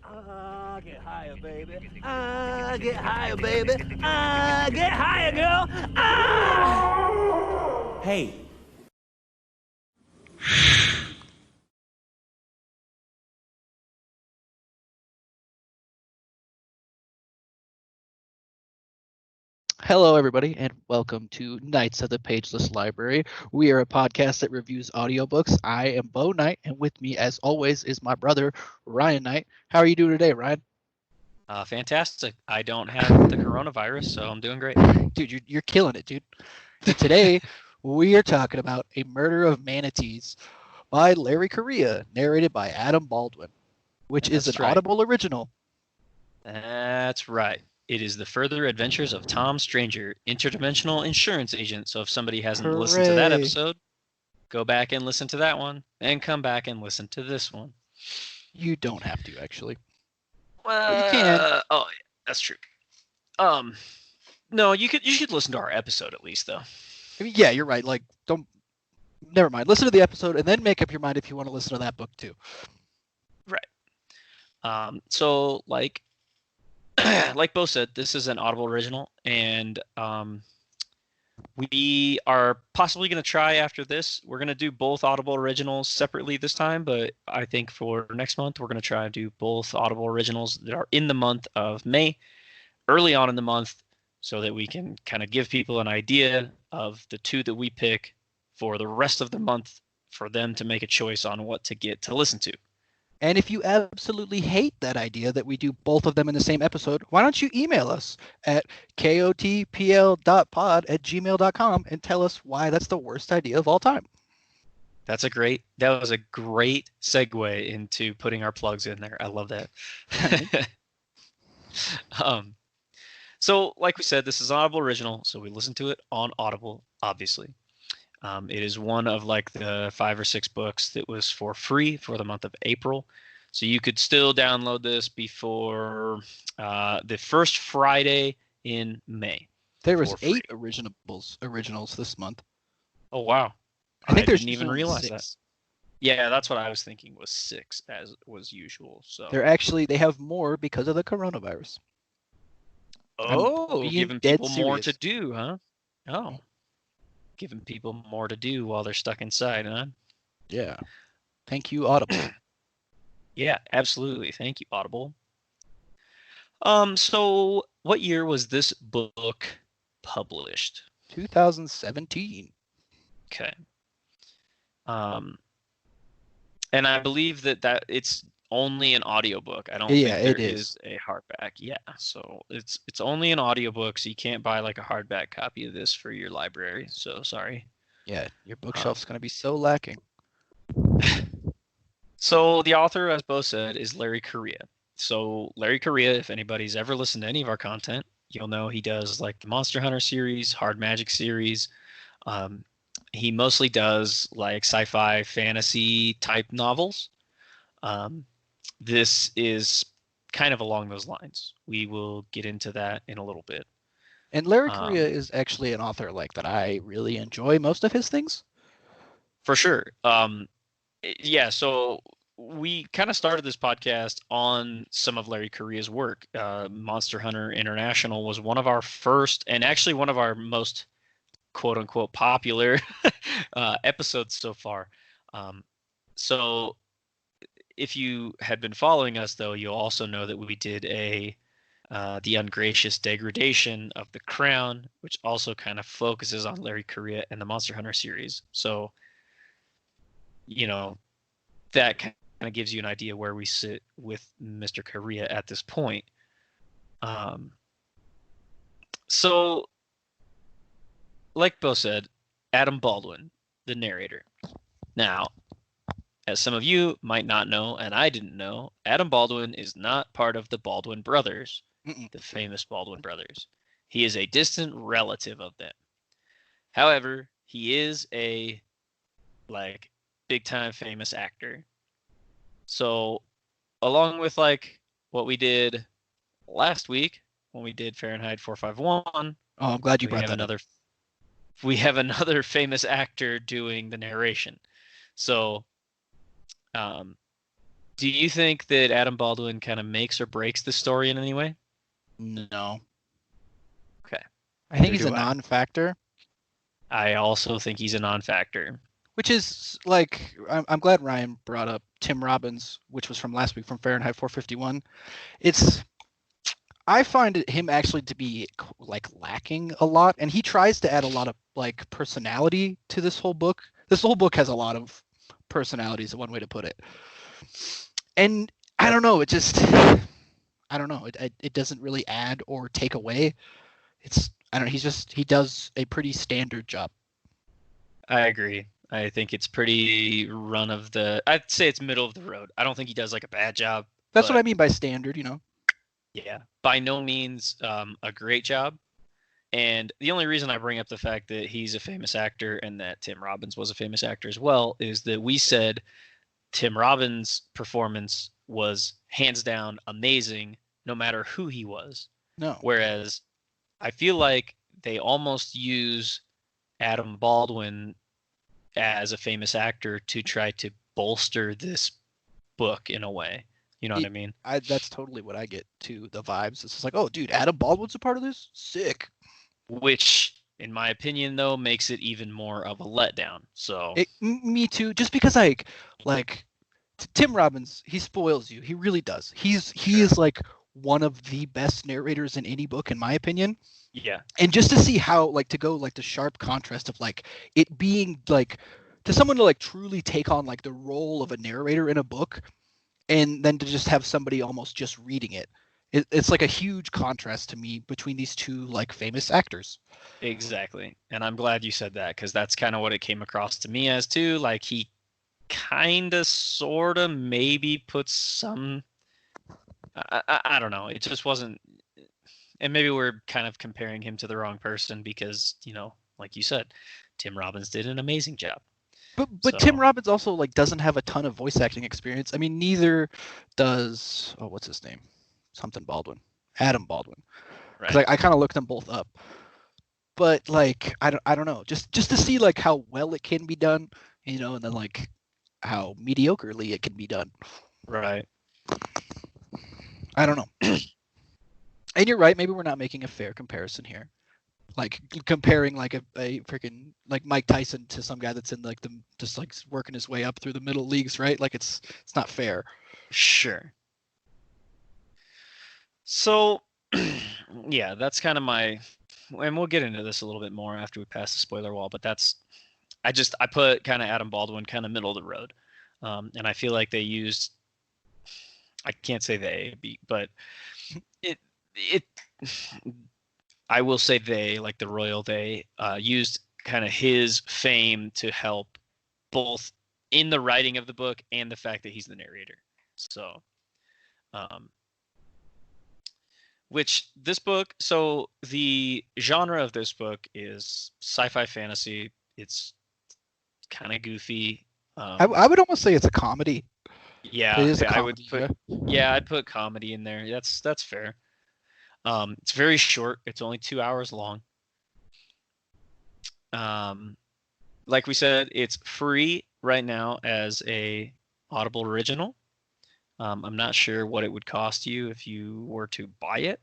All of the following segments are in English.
Get higher, baby. Get higher, baby. Get higher, girl. Hey. Hello, everybody, and welcome to Knights of the Pageless Library. We are a podcast that reviews audiobooks. I am Bo Knight, and with me, as always, is my brother, Ryan Knight. How are you doing today, Ryan? Fantastic. I don't have the coronavirus, so I'm doing great. Dude, you're killing it, dude. And today, we are talking about A Murder of Manatees by Larry Correia, narrated by Adam Baldwin, which is an That's right. Audible original. That's right. It is the further adventures of Tom Stranger, interdimensional insurance agent. So if somebody hasn't listened to that Hooray. episode, go back and listen to that one, and come back and listen to this one. You don't have to, actually. Well, you can. Oh, that's true. No, you should listen to our episode at least, though. I mean, yeah, you're right. Like, don't. Never mind. Listen to the episode and then make up your mind if you want to listen to that book too. Right. So like Bo said, this is an Audible original, and we are possibly going to try after this. We're going to do both Audible originals separately this time, but I think for next month, we're going to try and do both Audible originals that are in the month of May, early on in the month, so that we can kind of give people an idea of the two that we pick for the rest of the month for them to make a choice on what to get to listen to. And if you absolutely hate that idea that we do both of them in the same episode, why don't you email us at kotpl.pod@gmail.com and tell us why that's the worst idea of all time. That was a great segue into putting our plugs in there. I love that. So like we said, this is Audible original, so we listen to it on Audible, obviously. It is one of like the 5 or 6 books that was for free for the month of April. So you could still download this before the first Friday in May. There was 8 originals this month. Oh, wow. I think didn't even realize 6. that. Yeah, that's what I was thinking was 6 as was usual. So they have more because of the coronavirus. Oh, giving people more to serious. do, huh? Oh. Giving people more to do while they're stuck inside, huh? Yeah. Thank you, Audible. Yeah, absolutely. Thank you, Audible. So what year was this book published? 2017. Okay. And I believe that it's only an audiobook. I don't think there is a hardback. Yeah, so it's only an audiobook, so you can't buy like a hardback copy of this for your library. So sorry. Yeah, your bookshelf's going to be so lacking. So the author, as Bo said, is Larry Correia. So Larry Correia, if anybody's ever listened to any of our content, you'll know he does like the Monster Hunter series, Hard Magic series. He mostly does like sci-fi fantasy type novels. This is kind of along those lines. We will get into that in a little bit. And Larry Correia is actually an author like that I really enjoy most of his things. For sure. Yeah, so we kind of started this podcast on some of Larry Correia's work. Monster Hunter International was one of our first and actually one of our most quote unquote popular episodes so far. So if you had been following us, though, you'll also know that we did the ungracious degradation of the crown, which also kind of focuses on Larry Correia and the Monster Hunter series. So, you know, that kind of gives you an idea where we sit with Mr. Correia at this point. So, like Bo said, Adam Baldwin, the narrator. Now, as some of you might not know, and I didn't know, Adam Baldwin is not part of the Baldwin brothers, the famous Baldwin brothers. He is a distant relative of them. However, he is a like big-time famous actor. So, along with like what we did last week when we did Fahrenheit 451. Oh, I'm glad you brought that up. We have another famous actor doing the narration. So, Do you think that Adam Baldwin kind of makes or breaks the story in any way? No. Okay. I think Neither he's a do I. non-factor, I also think he's a non-factor. which is like I'm glad Ryan brought up Tim Robbins, which was from last week from Fahrenheit 451. I find him actually to be like lacking a lot, and he tries to add a lot of like personality to this whole book. This whole book has a lot of personalities, one way to put it. And I don't know, I don't know, it doesn't really add or take away. I don't know, he does a pretty standard job. I agree. I think it's pretty I'd say it's middle of the road. I don't think he does like a bad job. That's what I mean by standard, you know. Yeah, by no means a great job. And the only reason I bring up the fact that he's a famous actor and that Tim Robbins was a famous actor as well is that we said Tim Robbins' performance was hands down amazing, no matter who he was. No. Whereas I feel like they almost use Adam Baldwin as a famous actor to try to bolster this book in a way. You know what I mean? That's totally what I get to the vibes. It's just like, oh, dude, Adam Baldwin's a part of this? Sick. Which, in my opinion, though, makes it even more of a letdown. So me too. Just because like Tim Robbins, he spoils you. He really does. He is like one of the best narrators in any book, in my opinion. Yeah. And just to see how like to go like the sharp contrast of like it being like to someone to like truly take on like the role of a narrator in a book, and then to just have somebody almost just reading it. It's like a huge contrast to me between these two like famous actors. Exactly. And I'm glad you said that because that's kind of what it came across to me as too. Like he kind of sort of maybe puts some I don't know. It just wasn't, and maybe we're kind of comparing him to the wrong person because, you know, like you said, Tim Robbins did an amazing job. But Tim Robbins also like doesn't have a ton of voice acting experience. I mean, neither does what's his name? Something Baldwin. Adam Baldwin. Because Right. I kind of looked them both up. But like I don't know. Just to see like how well it can be done, you know, and then like how mediocrely it can be done. Right. I don't know. And you're right, maybe we're not making a fair comparison here. Like comparing like a freaking like Mike Tyson to some guy that's in like just like working his way up through the middle leagues, right? Like it's not fair. Sure. So yeah, that's kind of my, and we'll get into this a little bit more after we pass the spoiler wall, but I put kind of Adam Baldwin kind of middle of the road. And I feel like they used, I can't say but I will say like the royal used kind of his fame to help both in the writing of the book and the fact that he's the narrator. So, which this book, so the genre of this book is sci-fi fantasy. It's kind of goofy. I would almost say it's a comedy. Yeah, it is a comedy, I'd put comedy in there. That's fair. It's very short. It's only 2 hours long. Like we said, it's free right now as a Audible original. I'm not sure what it would cost you if you were to buy it.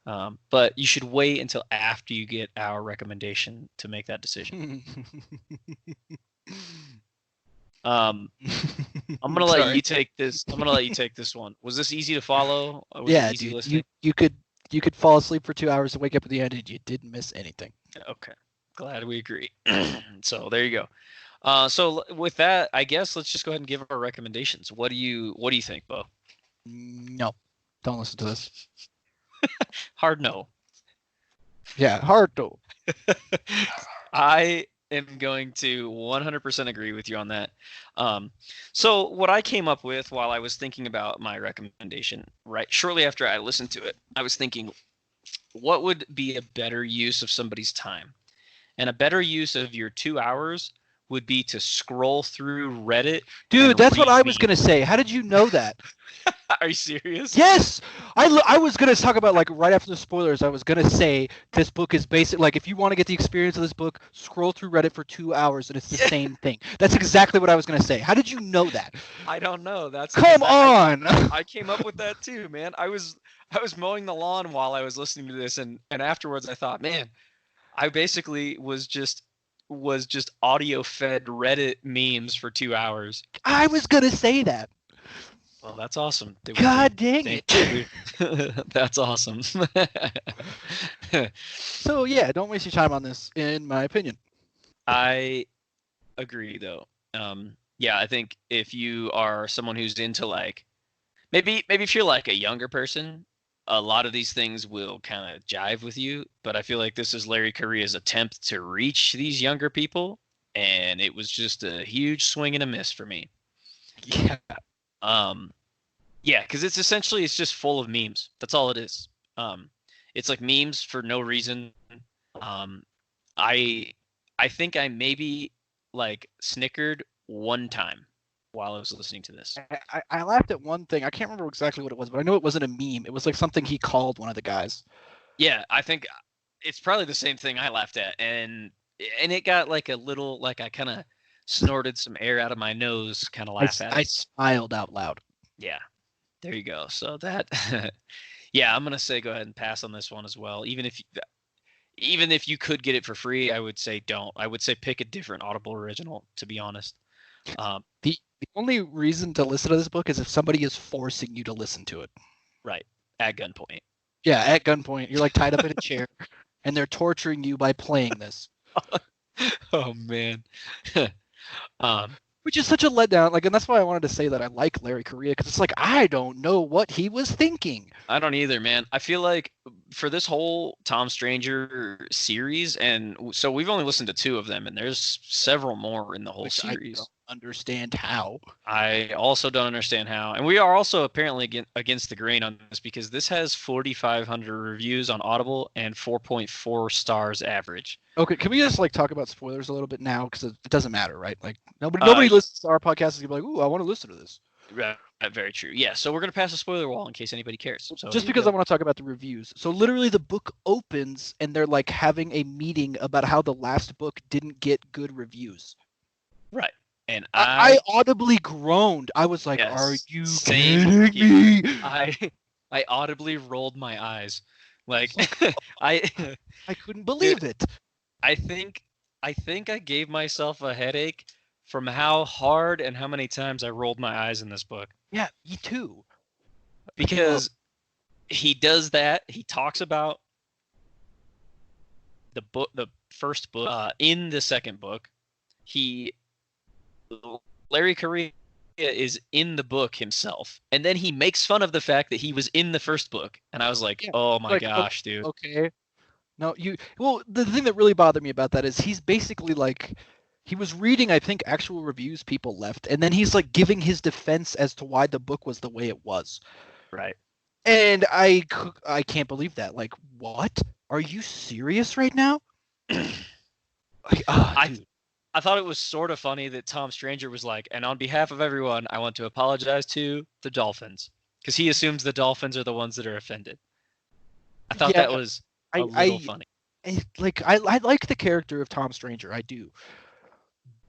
But you should wait until after you get our recommendation to make that decision. I'm gonna let you take this. I'm gonna let you take this one. Was this easy to follow? Yeah, dude, you could fall asleep for 2 hours and wake up at the end, and you didn't miss anything. Okay, glad we agree. So there you go. So with that, I guess let's just go ahead and give our recommendations. What do you think, Bo? No, don't listen to this. Hard no. Yeah, hard no. I am going to 100% agree with you on that. So what I came up with while I was thinking about my recommendation, right shortly after I listened to it, I was thinking, what would be a better use of somebody's time? And a better use of your 2 hours would be to scroll through Reddit. Dude, and that's what read I was going to memes. say. How did you know that? Are you serious? Yes! I was going to talk about, like, right after the spoilers, I was going to say this book is basic. Like, if you want to get the experience of this book, scroll through Reddit for 2 hours, and it's the same thing. That's exactly what I was going to say. How did you know that? I don't know. That's Come on! I came up with that too, man. I was mowing the lawn while I was listening to this, and afterwards I thought, man, I basically was just audio fed Reddit memes for 2 hours. I was going to say that. Well, that's awesome. God dang it. That's awesome. So, yeah, don't waste your time on this, in my opinion. I agree, though. Yeah, I think if you are someone who's into, like, maybe if you're like a younger person, a lot of these things will kind of jive with you. But I feel like this is Larry Correia's attempt to reach these younger people, and it was just a huge swing and a miss for me. Yeah. Yeah, because it's just full of memes. That's all it is. It's like memes for no reason. I think I maybe like snickered one time while I was listening to this. I laughed at one thing. I can't remember exactly what it was, but I know it wasn't a meme. It was like something he called one of the guys. Yeah, I think it's probably the same thing I laughed at, and it got like a little, like I kind of snorted some air out of my nose, kind of laugh at it. I smiled out loud. Yeah, there you go. So that, yeah, I'm gonna say go ahead and pass on this one as well. Even if you could get it for free, I would say don't. I would say pick a different Audible original, to be honest. The only reason to listen to this book is if somebody is forcing you to listen to it. Right, at gunpoint. Yeah, at gunpoint. You're like tied up in a chair, and they're torturing you by playing this. Oh man. Which is such a letdown. Like, and that's why I wanted to say that I like Larry Correia, because it's like I don't know what he was thinking. I don't either, man. I feel like for this whole Tom Stranger series, and so we've only listened to 2 of them, and there's several more in the whole series. I don't understand how. I also don't understand how. And we are also apparently against the grain on this, because this has 4,500 reviews on Audible and 4.4 stars average. Okay, can we just like talk about spoilers a little bit now, because it doesn't matter, right? Like nobody listens to our podcast is gonna be like, "Ooh, I want to listen to this." Right, very true. Yeah, so we're gonna pass a spoiler wall in case anybody cares. So just because I want to talk about the reviews. So literally, the book opens and they're like having a meeting about how the last book didn't get good reviews. Right. And I audibly groaned. I was like, yes, "Are you kidding me?" I audibly rolled my eyes, like I couldn't believe it. I think I gave myself a headache from how hard and how many times I rolled my eyes in this book. Yeah, me too. Because he does that. He talks about the first book. In the second book, Larry Correia is in the book himself, and then he makes fun of the fact that he was in the first book, and I was like, yeah, oh my gosh, dude. Okay. No, the thing that really bothered me about that is he's basically like, he was reading, I think, actual reviews people left, and then he's like giving his defense as to why the book was the way it was. Right. And I can't believe that. Like, what? Are you serious right now? I thought it was sort of funny that Tom Stranger was like, and on behalf of everyone, I want to apologize to the Dolphins, because he assumes the Dolphins are the ones that are offended. I thought that was a little funny. I like the character of Tom Stranger. I do.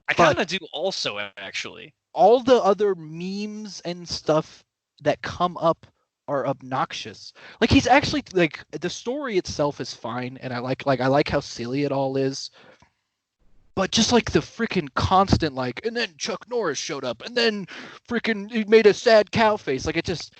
I kind of do also, actually. All the other memes and stuff that come up are obnoxious. Like, he's actually, like, the story itself is fine, and I like how silly it all is. But just like the freaking constant, like, and then Chuck Norris showed up, and then freaking he made a sad cow face. Like, it's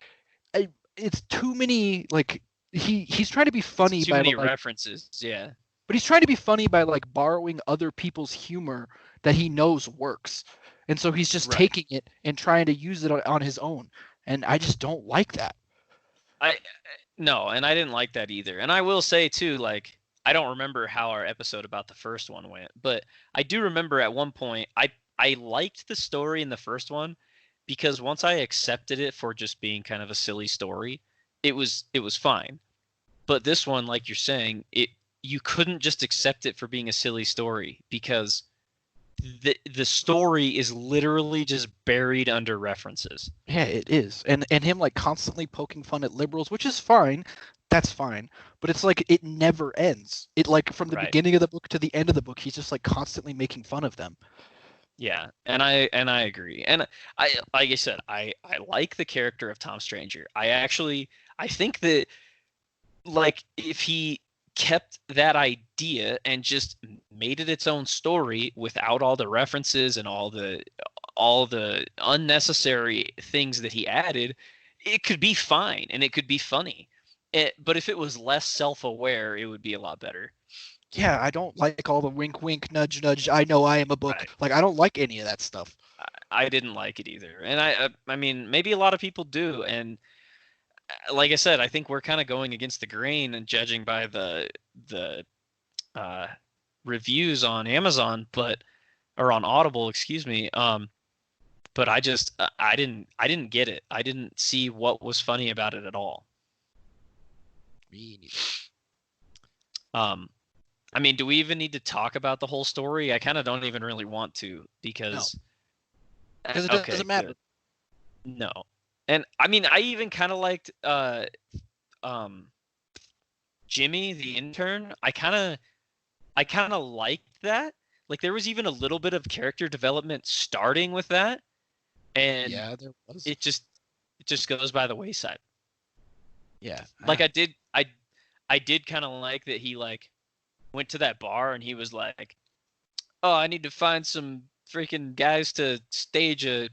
too many. Like, he's trying to be funny by too many references, yeah. But he's trying to be funny by like borrowing other people's humor that he knows works, and so he's just taking it and trying to use it on his own. And I just don't like that. No, and I didn't like that either. And I will say too, like, I don't remember how our episode about the first one went, but I do remember at one point I liked the story in the first one, because once I accepted it for just being kind of a silly story, it was fine. But this one, like you're saying, you couldn't just accept it for being a silly story, because the story is literally just buried under references. Yeah, it is. And him like constantly poking fun at liberals, which is fine. That's fine. But it's like it never ends. It like from the Right. beginning of the book to the end of the book, he's just like constantly making fun of them. Yeah, and I agree. And I like I said, I like the character of Tom Stranger. I think that like if he kept that idea and just made it its own story without all the references and all the unnecessary things that he added, it could be fine and it could be funny. But if it was less self-aware, it would be a lot better. Yeah, I don't like all the wink wink nudge nudge. I know I am a book. Right. Like I don't like any of that stuff. I didn't like it either. And I mean, maybe a lot of people do. And like I said, I think we're kind of going against the grain and judging by the reviews on Amazon, or on Audible, excuse me. But I didn't get it. I didn't see what was funny about it at all. Me neither. I mean, do we even need to talk about the whole story? I kind of don't even really want to because it doesn't matter. Good. No. And I mean, I even kind of liked Jimmy the intern. I kind of liked that. Like there was even a little bit of character development starting with that, and yeah, there was. It just goes by the wayside. Yeah. Like I did kind of like that he like went to that bar and he was like, "Oh, I need to find some freaking guys to stage a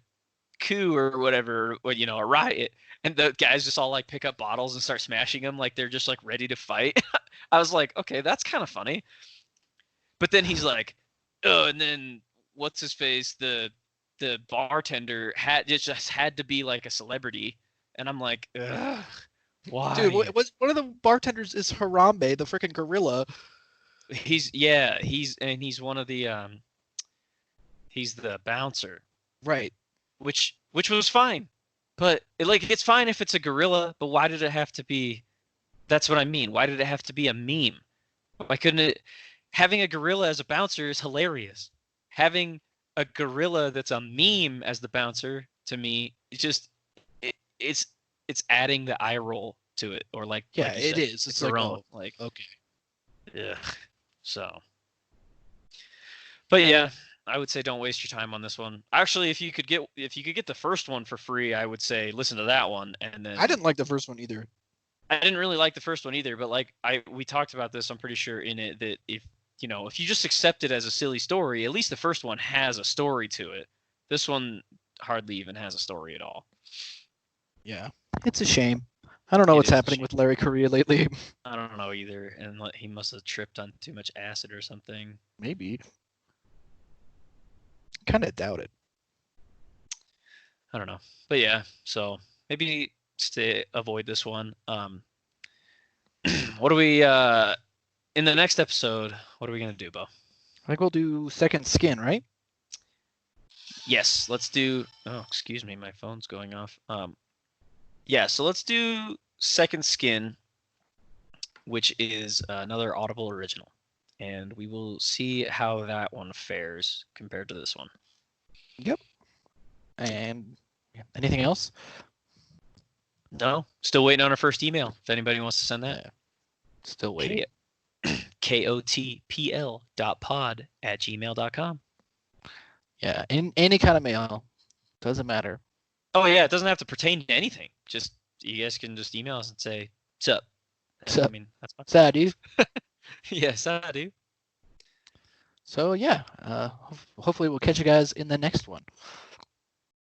coup or whatever, or a riot." And the guys just all like pick up bottles and start smashing them like they're just like ready to fight. I was like, okay, that's kind of funny. But then he's like, oh, and then what's his face? The bartender just had to be like a celebrity, and I'm like, ugh, why? Dude, one of the bartenders is Harambe, the freaking gorilla. He's one of the he's the bouncer, right? Which was fine, but it's fine if it's a gorilla, but why did it have to be? That's what I mean. Why did it have to be a meme? Why couldn't it? Having a gorilla as a bouncer is hilarious. Having a gorilla that's a meme as the bouncer, to me, it's adding the eye roll to it, or like it is. It's like okay, yeah. So, but yeah, I would say don't waste your time on this one. Actually, if you could get the first one for free, I would say listen to that one. And then I didn't like the first one either. I didn't really like the first one either, but we talked about this, I'm pretty sure in it, that if you just accept it as a silly story, at least the first one has a story to it. This one hardly even has a story at all. Yeah, it's a shame. I don't know what's happening with Larry Correia lately. I don't know either, and he must have tripped on too much acid or something. Maybe. Kind of doubt it. I don't know, but yeah. So maybe avoid this one. What do we? In the next episode, what are we gonna do, Bo? I think we'll do Second Skin, right? Yes, let's do. Oh, excuse me, my phone's going off. Yeah, so let's do Second Skin, which is another Audible original, and we will see how that one fares compared to this one. Yep. And anything else? No, still waiting on our first email. If anybody wants to send that, yeah. Still waiting. kotpl.pod@gmail.com. Yeah, in any kind of mail, doesn't matter. Oh yeah, it doesn't have to pertain to anything. Just you guys can just email us and say, "What's up?" What's up? I mean, that's fine. Sad, dude. Yes, I do. So yeah, hopefully we'll catch you guys in the next one.